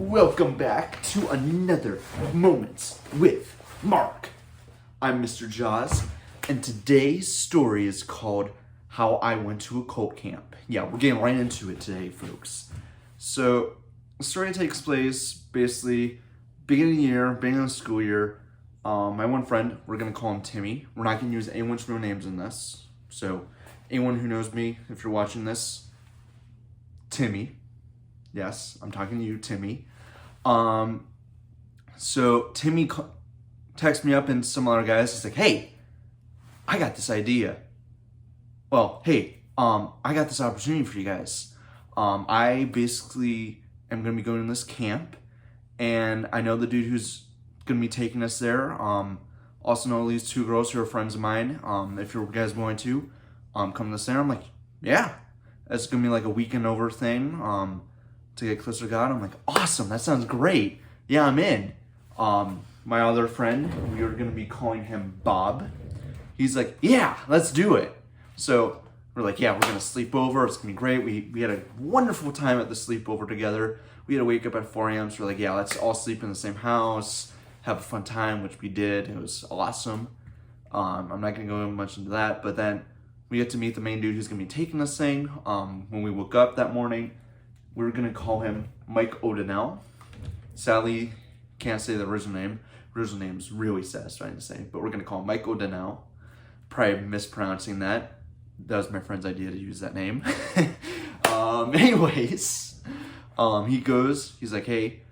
Welcome back to another Moments with Mark. I'm Mr. Jaws, and today's story is called How I Went to a Cult Camp. Yeah, we're getting right into it today, folks. So, the story takes place basically beginning of the year, beginning of the school year. My one friend, we're going to call him Timmy. We're not going to use anyone's real names in this. So, anyone who knows me, if you're watching this, Timmy. Yes, I'm talking to you, Timmy. So Timmy texts me up and some other guys. He's like, "Hey, I got this idea. Well, hey, I got this opportunity for you guys. I basically am gonna be going to this camp, and I know the dude who's gonna be taking us there. Also know these two girls who are friends of mine. If you guys going to, come to this there." I'm like, "Yeah, it's gonna be like a weekend over thing. To get closer to God." I'm like, "Awesome, that sounds great. Yeah, I'm in." My other friend, we are gonna be calling him Bob. He's like, "Yeah, let's do it." So we're like, "Yeah, we're gonna sleep over. It's gonna be great." We had a wonderful time at the sleepover together. We had to wake up at 4 a.m. So we're like, "Yeah, let's all sleep in the same house, have a fun time," which we did. It was awesome. I'm not gonna go much into that, but then we get to meet the main dude who's gonna be taking this thing. When we woke up that morning, we were gonna call him Mike O'Donnell. Sadly, can't say the original name. Original name's really satisfying to say, but we're gonna call him Mike O'Donnell. Probably mispronouncing that. That was my friend's idea to use that name. Anyways, he's like, "Hey,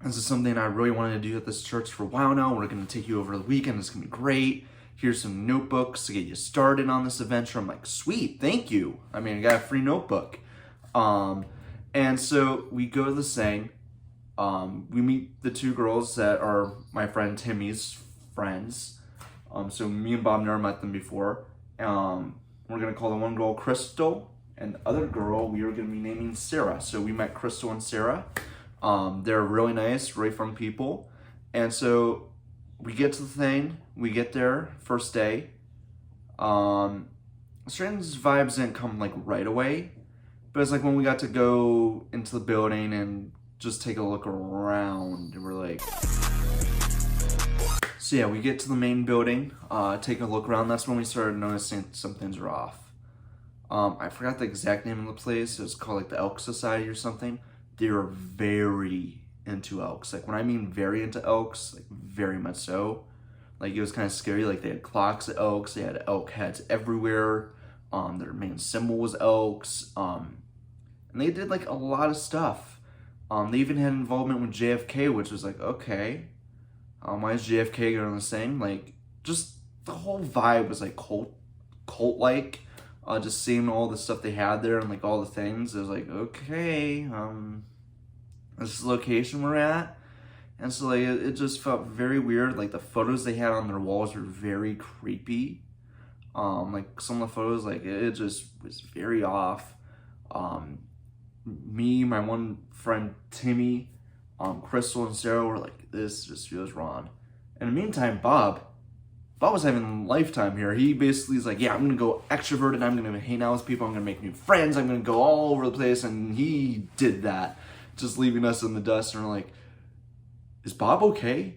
this is something I really wanted to do at this church for a while now. We're gonna take you over the weekend. It's gonna be great. Here's some notebooks to get you started on this adventure." I'm like, "Sweet, thank you. I mean, I got a free notebook." And so we go to the thing. We meet the two girls that are my friend Timmy's friends. So me and Bob never met them before. We're gonna call the one girl Crystal, and the other girl we are gonna be naming Sarah. So we met Crystal and Sarah. They're really nice, really fun people. And so we get to the thing. We get there first day. Strange vibes didn't come like right away. But it's like when we got to go into the building and just take a look around, and we're like... So yeah, we get to the main building, take a look around. That's when we started noticing some things were off. I forgot the exact name of the place. It was called like the Elk Society or something. They were very into elks. Like when I mean very into elks, like very much so. Like it was kind of scary. Like they had clocks of elks. They had elk heads everywhere. Their main symbol was elks. And they did like a lot of stuff. They even had involvement with JFK, which was like, okay, why is JFK going on this thing? Like, just the whole vibe was like cult-like. Just seeing all the stuff they had there and like all the things. It was like, okay, this is the location we're at. And so like it just felt very weird. Like the photos they had on their walls were very creepy. Like some of the photos, like it just was very off. Me, my one friend Timmy, Crystal and Sarah were like, "This just feels wrong." In the meantime, Bob was having a lifetime here. He basically is like, "Yeah, I'm gonna go extroverted. I'm gonna hang out with people. I'm gonna make new friends. I'm gonna go all over the place." And he did that, just leaving us in the dust. And we're like, "Is Bob okay?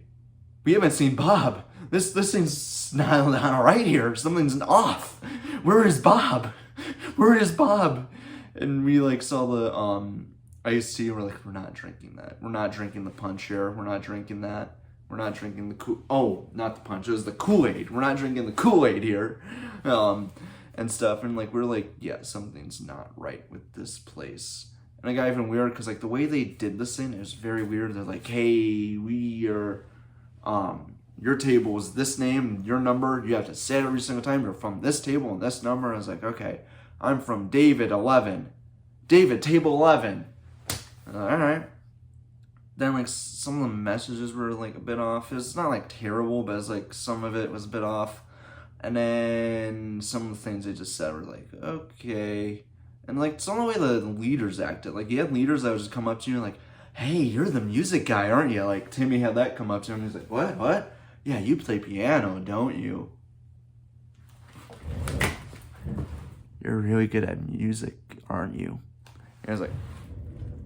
We haven't seen Bob. This thing's not right here. Something's off. Where is Bob? Where is Bob?" And we like saw the iced tea, and we're like, "We're not drinking that. We're not drinking the punch here. We're not drinking that. We're not drinking the not the punch. It was the Kool-Aid. We're not drinking the Kool-Aid here." And stuff. And like we're like, "Yeah, something's not right with this place." And it got even weird because like the way they did this thing, it was very weird. They're like, "Hey, we are your table is this name, your number. You have to say it every single time. You're from this table and this number." And I was like, "Okay, I'm from David 11. David, table 11. All right." Then like some of the messages were like a bit off. It's not like terrible, but it's like some of it was a bit off. And then some of the things they just said were like, okay. And like some of the way the leaders acted. Like you had leaders that would just come up to you and like, "Hey, you're the music guy, aren't you?" Like Timmy had that come up to him. He's like, What? Yeah, you play piano, don't you? You're really good at music, aren't you?" And I was like,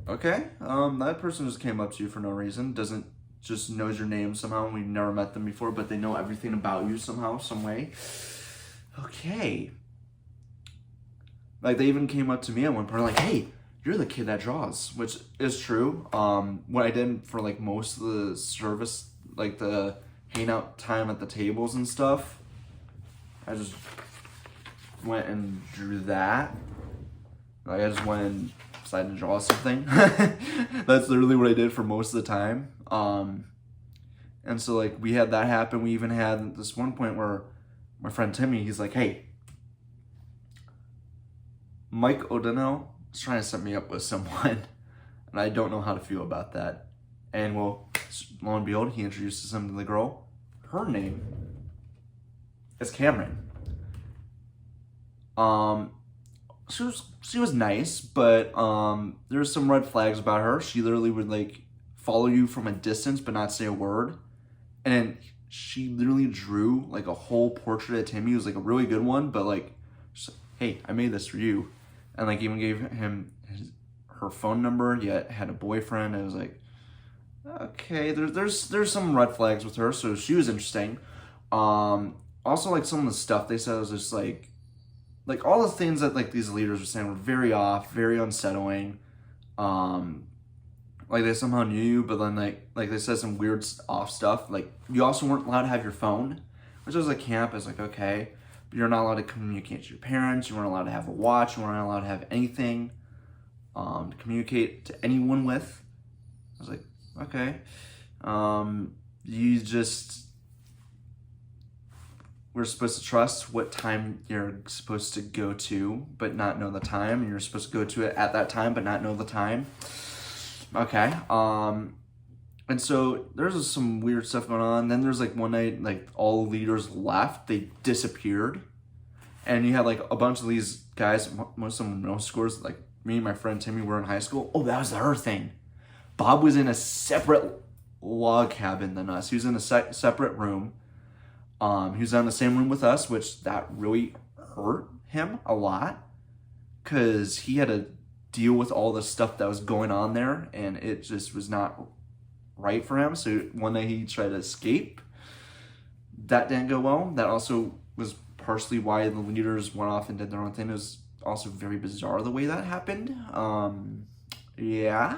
okay, that person just came up to you for no reason, doesn't just knows your name somehow, and we've never met them before, but they know everything about you somehow, some way. Okay. Like, they even came up to me at one point, like, hey, you're the kid that draws, which is true. What I did for, like, most of the service, like, the hangout time at the tables and stuff, I just went and drew that. Like, I just went and decided to draw something. That's literally what I did for most of the time. And so, like, we had that happen. We even had this one point where my friend Timmy, he's like, hey, Mike O'Donnell is trying to set me up with someone, and I don't know how to feel about that. And well, lo and behold, he introduces him to the girl. Her name is Cameron. She was nice, but there's some red flags about her. She literally would like follow you from a distance but not say a word. And then she literally drew like a whole portrait of Timmy. It was like a really good one, but like, hey, I made this for you. And like even gave him her phone number, yet had a boyfriend. And it was like, okay, there's some red flags with her, so she was interesting. Also like some of the stuff they said was just like all the things that like these leaders were saying were very off, very unsettling. Like they somehow knew you, but then like they said some weird off stuff. Like you also weren't allowed to have your phone, which was like camp is like okay, but you're not allowed to communicate to your parents. You weren't allowed to have a watch. You weren't allowed to have anything to communicate to anyone with. I was like, okay, you just we're supposed to trust what time you're supposed to go to, but not know the time. And you're supposed to go to it at that time, but not know the time. Okay. And so there's some weird stuff going on. Then there's like one night, like all the leaders left, they disappeared. And you had like a bunch of these guys, most of them no scores, like me and my friend Timmy were in high school. Oh, that was the other thing. Bob was in a separate log cabin than us. He was in a separate room. He was in the same room with us, which that really hurt him a lot because he had to deal with all the stuff that was going on there, and it just was not right for him. So one day he tried to escape. That didn't go well. That also was partially why the leaders went off and did their own thing. It was also very bizarre the way that happened. So yeah,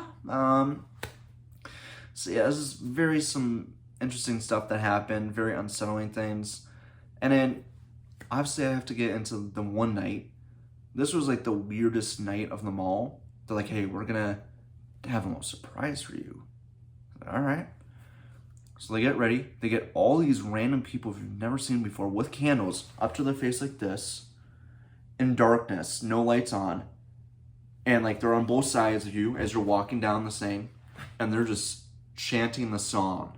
this is some interesting stuff that happened, very unsettling things. And then obviously I have to get into the one night. This was like the weirdest night of them all. They're like, hey, we're gonna have a little surprise for you. Like, all right. So they get ready. They get all these random people you've never seen before with candles up to their face like this, in darkness, no lights on. And like they're on both sides of you as you're walking down the thing, and they're just chanting the song.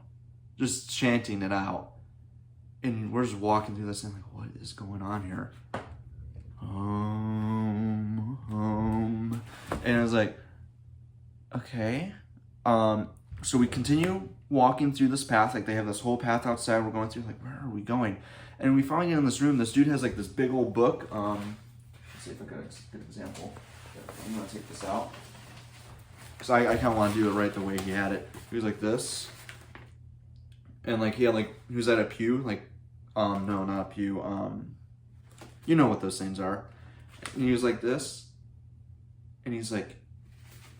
Just chanting it out. And we're just walking through this and like, what is going on here? And I was like, okay. So we continue walking through this path. Like they have this whole path outside we're going through. Like, where are we going? And we finally get in this room. This dude has like this big old book. Let's see if I got a good example. I'm gonna take this out. Because I kind of want to do it right the way he had it. He was like this. And like he was at a pew, like no, not a pew, you know what those things are. And he was like this, and he's like,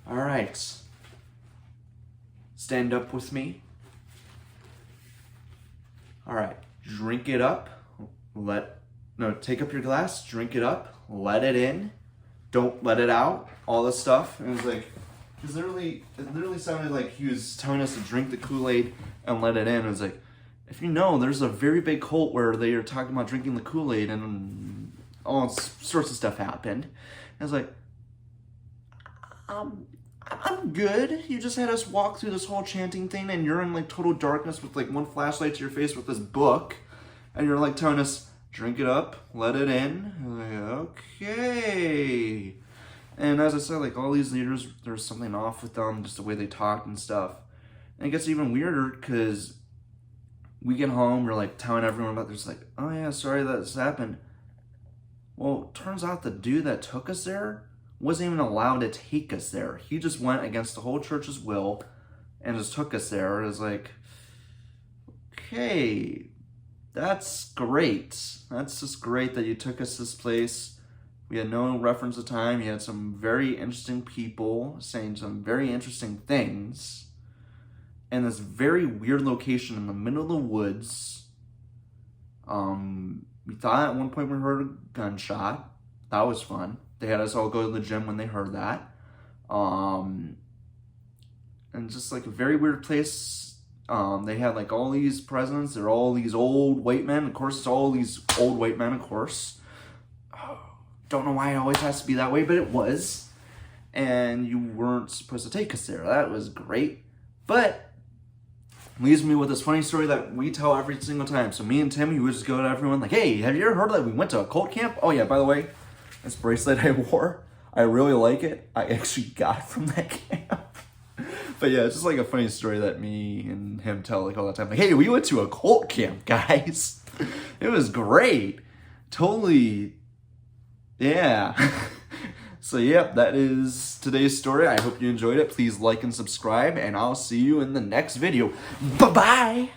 all right, stand up with me. All right, drink it up, take up your glass, drink it up, let it in, don't let it out, all this stuff. And it was like, it literally sounded like he was telling us to drink the Kool-Aid and let it in. It was like, if you know, there's a very big cult where they are talking about drinking the Kool-Aid and all sorts of stuff happened. And I was like, I'm good. You just had us walk through this whole chanting thing and you're in like total darkness with like one flashlight to your face with this book. And you're like telling us, drink it up, let it in. I'm like, okay. And as I said, like all these leaders, there's something off with them, just the way they talk and stuff. And it gets even weirder because we get home, we're like telling everyone about this, like, oh yeah, sorry that this happened. Well, turns out the dude that took us there wasn't even allowed to take us there. He just went against the whole church's will and just took us there. It was like, okay, that's great. That's just great that you took us this place. We had no reference to time. You had some very interesting people saying some very interesting things. And this very weird location in the middle of the woods. We thought at one point we heard a gunshot. That was fun. They had us all go to the gym when they heard that. And just like a very weird place. They had like all these presidents. They're all these old white men. Of course, it's all these old white men, of course. Don't know why it always has to be that way, but it was. And you weren't supposed to take us there. That was great. But leaves me with this funny story that we tell every single time. So me and Timmy would just go to everyone like, hey, have you ever heard that we went to a cult camp? Oh yeah, by the way, this bracelet I wore, I really like it. I actually got it from that camp. But yeah, it's just like a funny story that me and him tell like all the time. Like, hey, we went to a cult camp, guys. It was great. Totally, yeah. So yep, that is today's story. I hope you enjoyed it. Please like and subscribe, and I'll see you in the next video. Bye-bye!